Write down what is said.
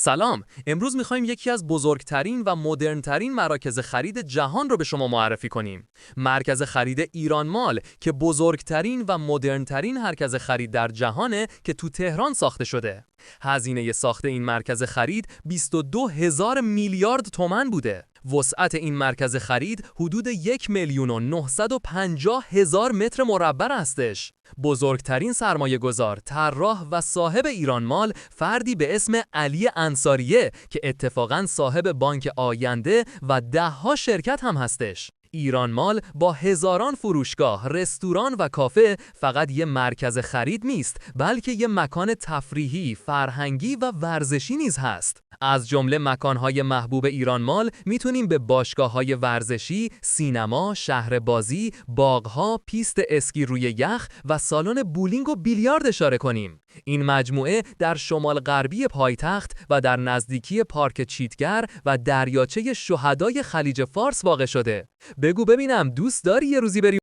سلام، امروز میخوایم یکی از بزرگترین و مدرنترین مراکز خرید جهان رو به شما معرفی کنیم. مرکز خرید ایران مال که بزرگترین و مدرنترین مرکز خرید در جهانه که تو تهران ساخته شده. هزینه ساخت این مرکز خرید 22,000 میلیارد تومان بوده. وسعت این مرکز خرید حدود 1,950,000 متر مربع هستش. بزرگترین سرمایه گذار، طراح و صاحب ایران مال فردی به اسم علی انصاریه که اتفاقاً صاحب بانک آینده و 10 شرکت هم هستش. ایران مال با هزاران فروشگاه، رستوران و کافه فقط یه مرکز خرید نیست، بلکه یه مکان تفریحی، فرهنگی و ورزشی نیز هست. از جمله مکانهای محبوب ایران مال میتونیم به باشگاه‌های ورزشی، سینما، شهر بازی، باغ‌ها، پیست اسکی روی یخ و سالن بولینگ و بیلیارد اشاره کنیم. این مجموعه در شمال غربی پایتخت و در نزدیکی پارک چیتگر و دریاچه شهدای خلیج فارس واقع شده. بگو ببینم دوست داری یه روزی بری